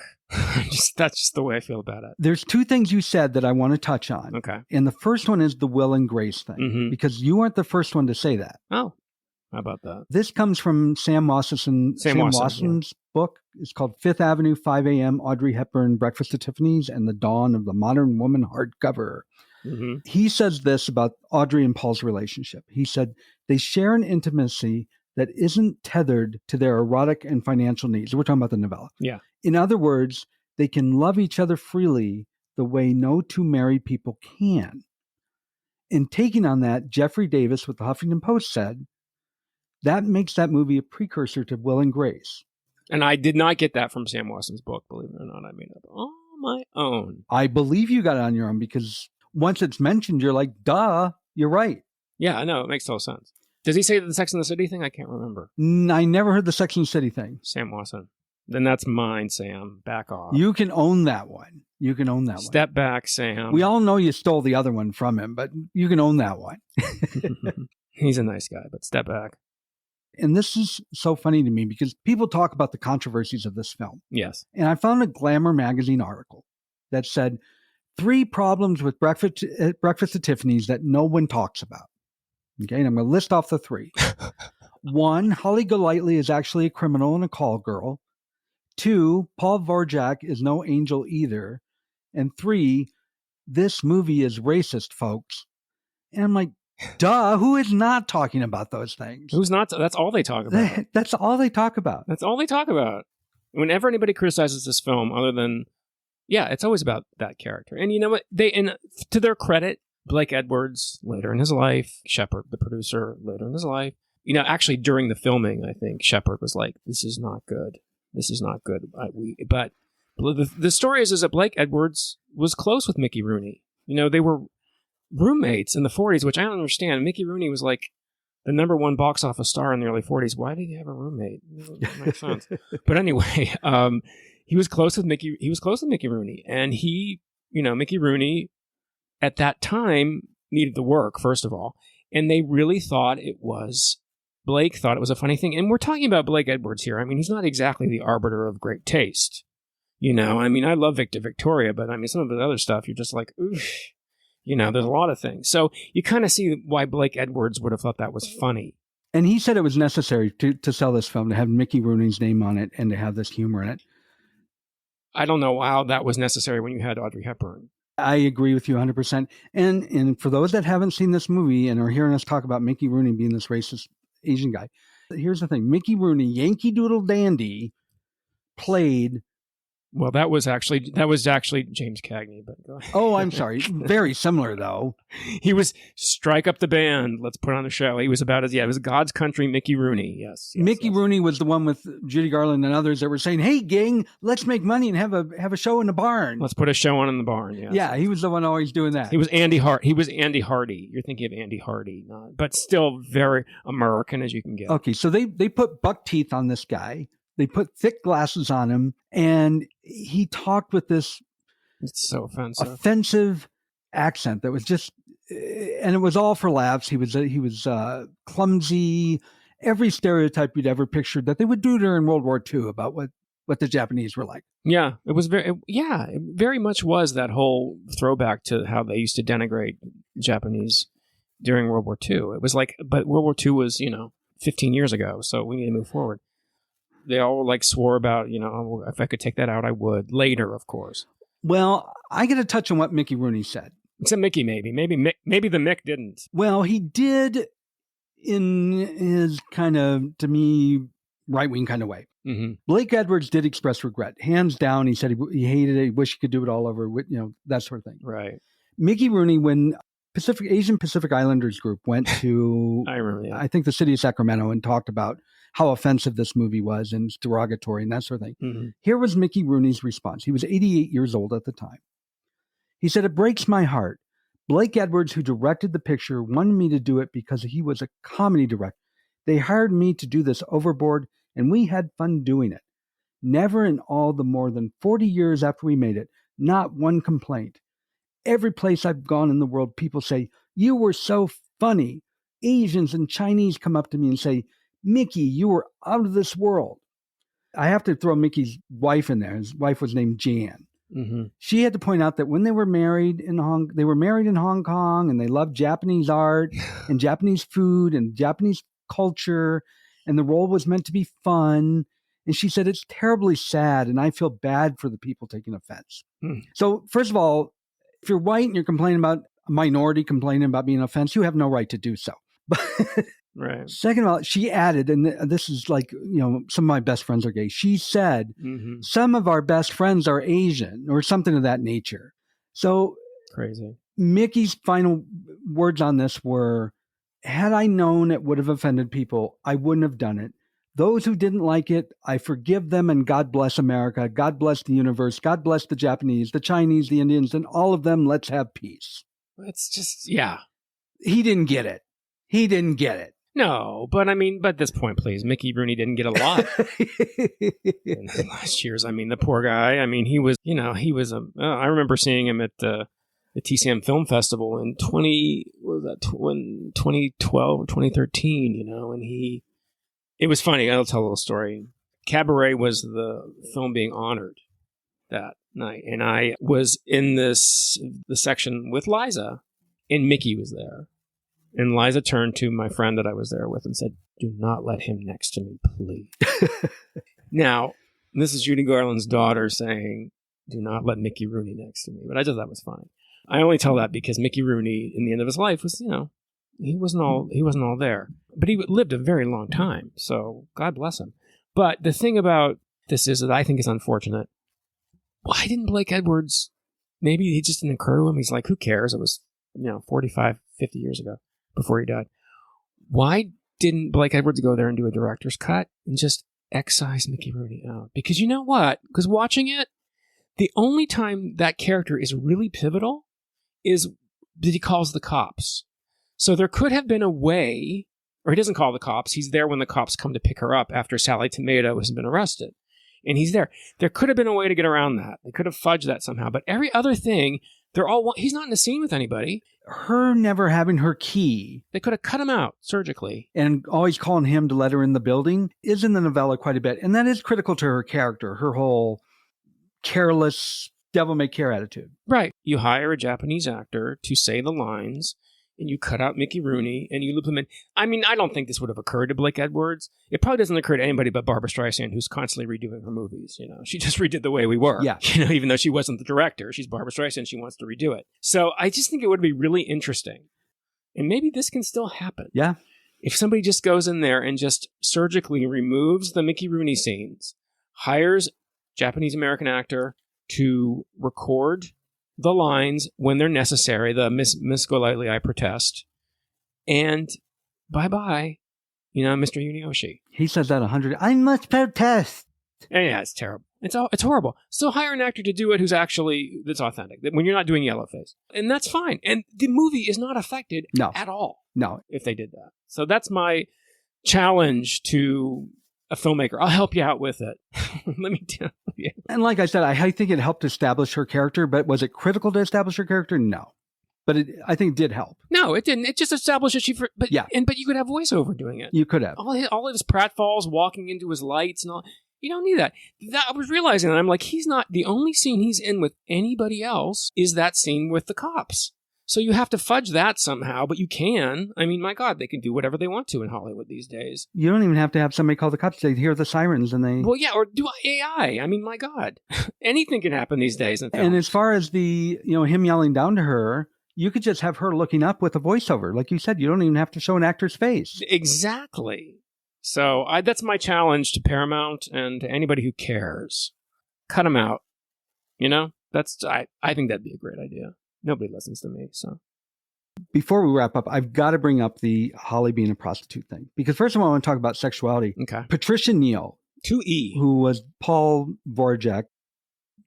That's just the way I feel about it. There's two things you said that I want to touch on. Okay. And the first one is the Will and Grace thing, because you weren't the first one to say that. Oh, how about that? This comes from Sam Wasson's book. It's called Fifth Avenue, 5 a.m., Audrey Hepburn, Breakfast at Tiffany's, and the Dawn of the Modern Woman hardcover. Mm-hmm. He says this about Audrey and Paul's relationship. He said, they share an intimacy that isn't tethered to their erotic and financial needs. We're talking about the novella. Yeah. In other words, they can love each other freely the way no two married people can. In taking on that, Jeffrey Davis with the Huffington Post said, that makes that movie a precursor to Will and Grace. And I did not get that from Sam Wasson's book, believe it or not. I made it on my own. I believe you got it on your own because once it's mentioned, you're like, duh, you're right. Yeah, I know. It makes total sense. Does he say the Sex and the City thing? I can't remember. I never heard the Sex and the City thing. Sam Wasson. Then that's mine, Sam. Back off. You can own that one. You can own that one. Step back, Sam. We all know you stole the other one from him, but you can own that one. He's a nice guy, but step back. And this is so funny to me because people talk about the controversies of this film. Yes. And I found a Glamour magazine article that said 3 problems with Breakfast at Tiffany's that no one talks about. Okay, and I'm going to list off the 3. 1, Holly Golightly is actually a criminal and a call girl. 2, Paul Varjak is no angel either. And 3, this movie is racist, folks. And I'm like, duh, who is not talking about those things? Who's not? That's all they talk about. That's all they talk about. That's all they talk about. Whenever anybody criticizes this film, other than, it's always about that character. And you know what? And to their credit, Blake Edwards, later in his life, Shepard, the producer, later in his life, actually during the filming, I think Shepard was like, this is not good. This is not good. But the story is that Blake Edwards was close with Mickey Rooney. They were roommates in the 40s, which I don't understand. Mickey Rooney was like the #1 box office star in the early 40s. Why did he have a roommate? That makes sense. But anyway, he was close with Mickey. He was close with Mickey Rooney, and Mickey Rooney at that time needed the work, first of all, and they really thought Blake thought it was a funny thing. And we're talking about Blake Edwards here. I mean, he's not exactly the arbiter of great taste. I mean, I love Victoria, but I mean, some of the other stuff, you're just like, oof. There's a lot of things. So you kind of see why Blake Edwards would have thought that was funny. And he said it was necessary to sell this film, to have Mickey Rooney's name on it and to have this humor in it. I don't know how that was necessary when you had Audrey Hepburn. I agree with you 100%. And for those that haven't seen this movie and are hearing us talk about Mickey Rooney being this racist Asian guy, here's the thing. Mickey Rooney, Yankee Doodle Dandy, played... Well, that was actually James Cagney. But go ahead. Oh, I'm sorry. Very similar, though. He was strike up the band. Let's put on a show. He was about it was God's Country Mickey Rooney. Yes. Mickey Rooney was the one with Judy Garland and others that were saying, "Hey, gang, let's make money and have a show in the barn. Let's put a show on in the barn." Yes. Yeah, he was the one always doing that. He was Andy Hardy. You're thinking of Andy Hardy, but still very American as you can get. Okay, so they put buck teeth on this guy. They put thick glasses on him, and he talked with this it's so offensive accent that was just, and it was all for laughs. He was clumsy, every stereotype you'd ever pictured that they would do during World War II about what the Japanese were like. Yeah, it very much was that whole throwback to how they used to denigrate Japanese during World War II. It was like, but World War II was, 15 years ago, so we need to move forward. They all swore about, if I could take that out, I would. Later, of course. Well, I get a touch on what Mickey Rooney said. Except Mickey, maybe the Mick didn't. Well, he did in his kind of, to me, right-wing kind of way. Mm-hmm. Blake Edwards did express regret. Hands down, he said he hated it. He wished he could do it all over, that sort of thing. Right. Mickey Rooney, when Asian Pacific Islanders group went to, I remember that. I think the city of Sacramento, and talked about how offensive this movie was and derogatory and that sort of thing. Mm-hmm. Here was Mickey Rooney's response. He was 88 years old at the time. He said, "It breaks my heart. Blake Edwards, who directed the picture, wanted me to do it because he was a comedy director. They hired me to do this overboard, and we had fun doing it. Never in all the more than 40 years after we made it, not one complaint. Every place I've gone in the world, people say, 'You were so funny.' Asians and Chinese come up to me and say, 'Mickey, you were out of this world.'" I have to throw Mickey's wife in there. His wife was named Jan. Mm-hmm. She had to point out that when they were married in Hong Kong, and they loved Japanese art and Japanese food and Japanese culture, and the role was meant to be fun. And she said, "It's terribly sad, and I feel bad for the people taking offense." So first of all, if you're white and you're complaining about a minority complaining about being an offense, you have no right to do so. Right. Second of all, she added, and this is some of my best friends are gay. She said, mm-hmm. Some of our best friends are Asian, or something of that nature. So crazy. Mickey's final words on this were, "Had I known it would have offended people, I wouldn't have done it. Those who didn't like it, I forgive them, and God bless America. God bless the universe. God bless the Japanese, the Chinese, the Indians, and all of them. Let's have peace." It's just, yeah. He didn't get it. No, but at this point, please, Mickey Rooney didn't get a lot in the last years. The poor guy. He was, I remember seeing him at the TCM Film Festival in 2012 or 2013, and it was funny. I'll tell a little story. Cabaret was the film being honored that night, and I was in the section with Liza, and Mickey was there. And Liza turned to my friend that I was there with and said, "Do not let him next to me, please." Now, this is Judy Garland's daughter saying, "Do not let Mickey Rooney next to me." But I just thought that was funny. I only tell that because Mickey Rooney, in the end of his life, was, he wasn't all there. But he lived a very long time, so God bless him. But the thing about this is that I think is unfortunate. Why didn't Blake Edwards, maybe he just didn't occur to him. He's like, who cares? It was, 45, 50 years ago. Before he died. Why didn't Blake Edwards go there and do a director's cut and just excise Mickey Rooney out? Because you know what? Because watching it, the only time that character is really pivotal is that he calls the cops. So there could have been a way, or he doesn't call the cops. He's there when the cops come to pick her up after Sally Tomato has been arrested. And he's there. There could have been a way to get around that. They could have fudged that somehow. But every other thing, he's not in the scene with anybody. Her never having her key. They could have cut him out surgically. And always calling him to let her in the building is in the novella quite a bit. And that is critical to her character, her whole careless, devil-may-care attitude. Right. You hire a Japanese actor to say the lines, and you cut out Mickey Rooney, and you loop him in. I don't think this would have occurred to Blake Edwards. It probably doesn't occur to anybody but Barbra Streisand, who's constantly redoing her movies. She just redid The Way We Were. Yeah. Even though she wasn't the director, she's Barbra Streisand. She wants to redo it. So I just think it would be really interesting. And maybe this can still happen. Yeah. If somebody just goes in there and just surgically removes the Mickey Rooney scenes, hires Japanese-American actor to record the lines when they're necessary, the Miss Golightly, I protest, and bye-bye, Mr. Yunioshi. He says that 100. I must protest. And yeah, it's terrible. It's horrible. So hire an actor to do it that's authentic, when you're not doing yellowface. And that's fine. And the movie is not affected at all. No. If they did that. So that's my challenge to a filmmaker. I'll help you out with it. Let me tell you. And like I said, I think it helped establish her character, but was it critical to establish her character? No. But I think it did help. No, it didn't. It just established that but you could have voiceover doing it. You could have. All of his pratfalls walking into his lights and all. You don't need that. I was realizing that. I'm like, he's not, the only scene he's in with anybody else is that scene with the cops. So you have to fudge that somehow, but you can. I mean, my God, they can do whatever they want to in Hollywood these days. You don't even have to have somebody call the cops. They hear the sirens and they... Well, yeah, or do AI. I mean, my God. Anything can happen these days in film. And as far as the, him yelling down to her, you could just have her looking up with a voiceover. Like you said, you don't even have to show an actor's face. Exactly. So that's my challenge to Paramount and to anybody who cares. Cut them out. I think that'd be a great idea. Nobody listens to me, so. Before we wrap up, I've got to bring up the Holly being a prostitute thing. Because first of all, I want to talk about sexuality. Okay. Patricia Neal. 2E. Who was Paul Varjak,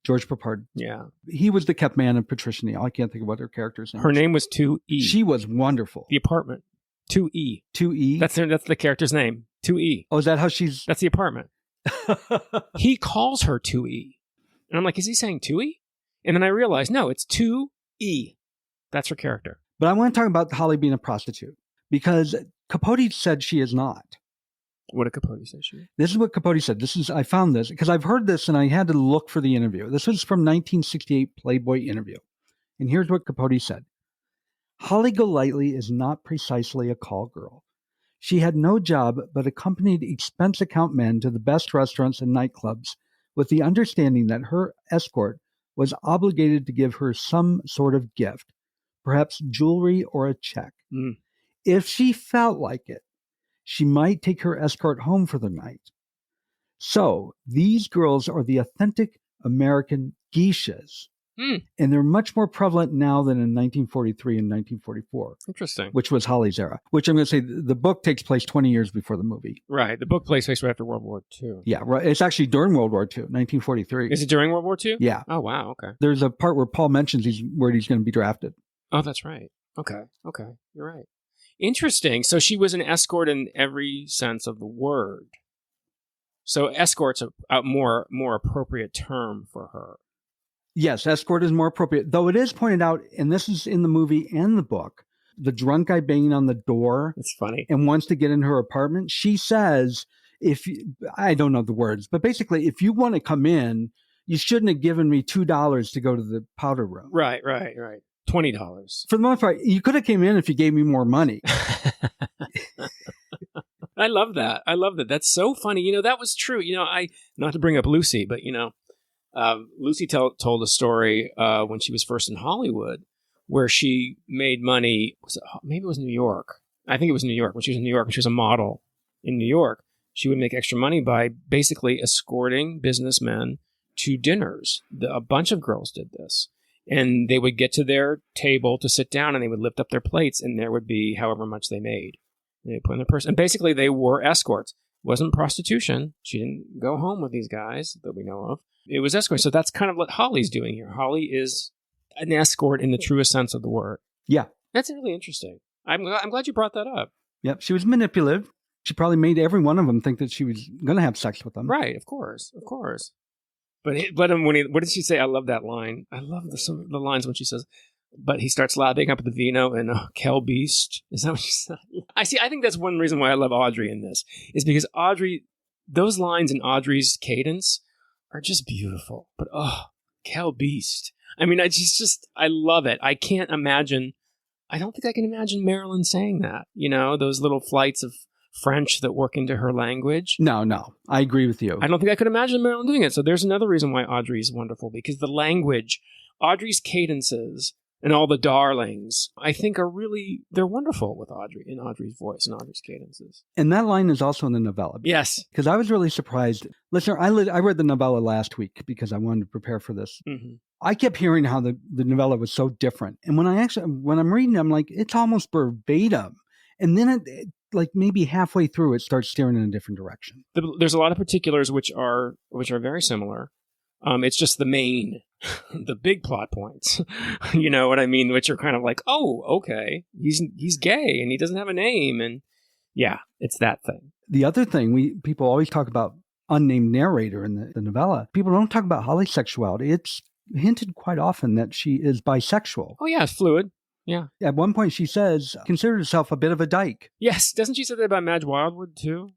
George Peppard. Yeah. He was the kept man of Patricia Neal. I can't think of what her character's name was. Her name was 2E. She was wonderful. The apartment. 2E. 2E? That's the character's name. 2E. Oh, is that how she's... That's the apartment. He calls her 2E. And I'm like, is he saying 2E? And then I realized, no, it's 2E. That's her character. But I want to talk about Holly being a prostitute. Because Capote said she is not. What did Capote say she is? This is what Capote said. I found this because I've heard this and I had to look for the interview. This was from 1968 Playboy interview. And here's what Capote said. Holly Golightly is not precisely a call girl. She had no job but accompanied expense account men to the best restaurants and nightclubs with the understanding that her escort was obligated to give her some sort of gift, perhaps jewelry or a check. Mm. If she felt like it, she might take her escort home for the night. So these girls are the authentic American geishas. Mm. And they're much more prevalent now than in 1943 and 1944. Interesting. Which was Holly's era. Which I'm going to say the book takes place 20 years before the movie. Right. The book takes place right after World War II. Yeah. Right. It's actually during World War II, 1943. Is it during World War II? Yeah. Oh, wow. Okay. There's a part where Paul mentions where he's going to be drafted. Oh, that's right. Okay. You're right. Interesting. So she was an escort in every sense of the word. So escort's a more appropriate term for her. Yes, escort is more appropriate, though it is pointed out, and this is in the movie and the book, the drunk guy banging on the door. It's funny. And wants to get in her apartment. She says, I don't know the words, but basically, if you want to come in, you shouldn't have given me $2 to go to the powder room. Right. $20. For the most part, you could have came in if you gave me more money. I love that. That's so funny. That was true. Not to bring up Lucy, but Lucy told a story when she was first in Hollywood where she made money. Maybe it was New York. I think it was New York. When she was in New York, when she was a model in New York, she would make extra money by basically escorting businessmen to dinners. A bunch of girls did this. And they would get to their table to sit down and they would lift up their plates and there would be however much they made. And they put in their purse. And basically they were escorts. It wasn't prostitution. She didn't go home with these guys that we know of. It was escort. So that's kind of what Holly's doing here. Holly is an escort in the truest sense of the word. Yeah. That's really interesting. I'm glad you brought that up. Yep. She was manipulative. She probably made every one of them think that she was going to have sex with them. Right. Of course. But what did she say? I love that line. I love the lines when she says, but he starts lapping up the vino and Kel Beast. Is that what she said? I think that's one reason why I love Audrey in this is because those lines in Audrey's cadence are just beautiful. But Kel Beast. I mean, I love it. I don't think I can imagine Marilyn saying that. Those little flights of French that work into her language. No. I agree with you. I don't think I could imagine Marilyn doing it. So there's another reason why Audrey is wonderful, because the language, Audrey's cadences and all the darlings, I think they're wonderful with Audrey, in Audrey's voice and Audrey's cadences. And that line is also in the novella. Yes. Because I was really surprised. Listener, I read the novella last week because I wanted to prepare for this. Mm-hmm. I kept hearing how the novella was so different. And when I'm reading it, I'm like, it's almost verbatim. And then it like maybe halfway through, it starts steering in a different direction. There's a lot of particulars which are very similar. It's just the big plot points, you know what I mean? Which are kind of like, oh, okay, he's gay and he doesn't have a name, and yeah, it's that thing. The other thing people always talk about unnamed narrator in the novella. People don't talk about Holly's sexuality. It's hinted quite often that she is bisexual. Oh yeah, it's fluid. Yeah. At one point, she says, considered herself a bit of a dyke. Yes. Doesn't she say that about Madge Wildwood, too?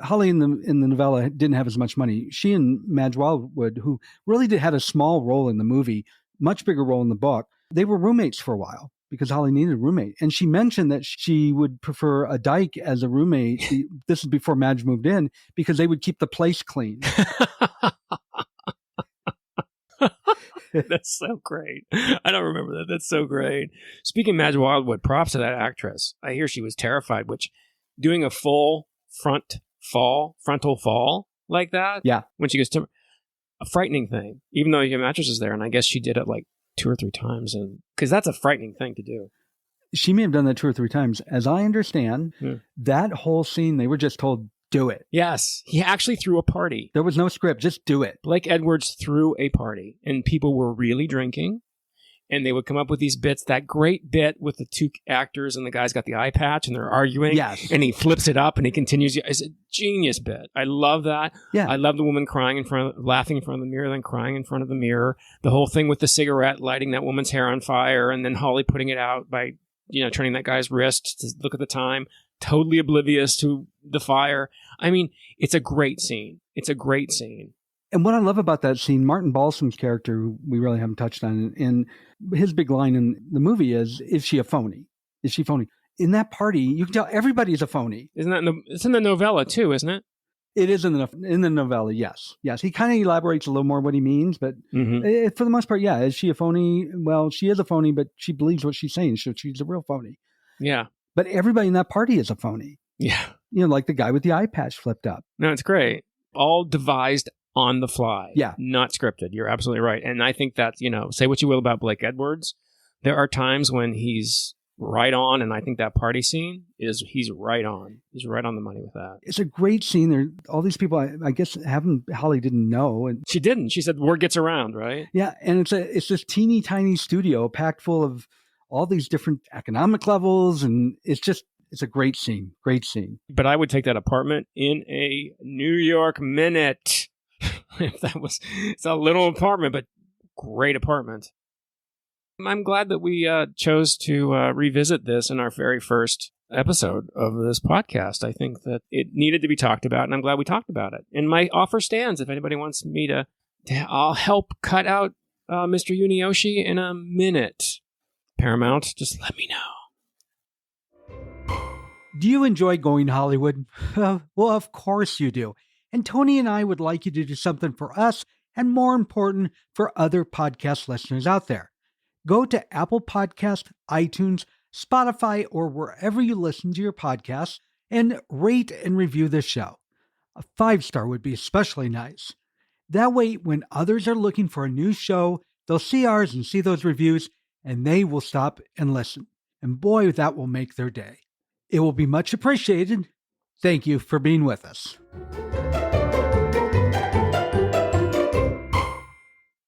Holly in the novella didn't have as much money. She and Madge Wildwood, who really had a small role in the movie, much bigger role in the book, they were roommates for a while because Holly needed a roommate. And she mentioned that she would prefer a dyke as a roommate. This is before Madge moved in, because they would keep the place clean. That's so great. I don't remember that. That's so great. Speaking of Madge Wildwood, props to that actress. I hear she was terrified, which doing a full frontal fall like that. Yeah. When she goes to a frightening thing, even though your mattress is there. And I guess she did it like 2 or 3 times. And because that's a frightening thing to do. She may have done that 2 or 3 times. As I understand, that whole scene, they were just told, do it. Yes. He actually threw a party. There was no script. Just do it. Blake Edwards threw a party and people were really drinking. And they would come up with these bits, that great bit with the 2 actors and the guy's got the eye patch and they're arguing. Yes. And he flips it up and he continues. It's a genius bit. I love that. Yeah. I love the woman laughing in front of the mirror, then crying in front of the mirror. The whole thing with the cigarette, lighting that woman's hair on fire, and then Holly putting it out by, turning that guy's wrist to look at the time, totally oblivious to the fire. I mean, it's a great scene. It's a great scene. And what I love about that scene, Martin Balsam's character, who we really haven't touched on, and his big line in the movie is she a phony? Is she phony? In that party, you can tell everybody's a phony. Isn't that it's in the novella too, isn't it? It is in the novella, yes. Yes, he kind of elaborates a little more what he means, but for the most part, yeah. Is she a phony? Well, she is a phony, but she believes what she's saying, so she's a real phony. Yeah. But everybody in that party is a phony. Yeah. Like the guy with the eye patch flipped up. No, it's great. All devised on the fly. Yeah. Not scripted. You're absolutely right. And I think that, say what you will about Blake Edwards, there are times when he's right on, and I think that party scene he's right on. He's right on the money with that. It's a great scene. There, all these people, I guess, Holly didn't know, and she didn't. She said word gets around, right? Yeah, and it's this teeny tiny studio packed full of all these different economic levels, and it's a great scene. Great scene. But I would take that apartment in a New York minute. It's a little apartment, but great apartment. I'm glad that we chose to revisit this in our very first episode of this podcast. I think that it needed to be talked about, and I'm glad we talked about it. And my offer stands. If anybody wants me to I'll help cut out Mr. Yunioshi in a minute. Paramount, just let me know. Do you enjoy going to Hollywood? Well, of course you do. And Tony and I would like you to do something for us, and more important, for other podcast listeners out there. Go to Apple Podcasts, iTunes, Spotify, or wherever you listen to your podcasts, and rate and review this show. A 5-star would be especially nice. That way, when others are looking for a new show, they'll see ours and see those reviews, and they will stop and listen. And boy, that will make their day. It will be much appreciated. Thank you for being with us.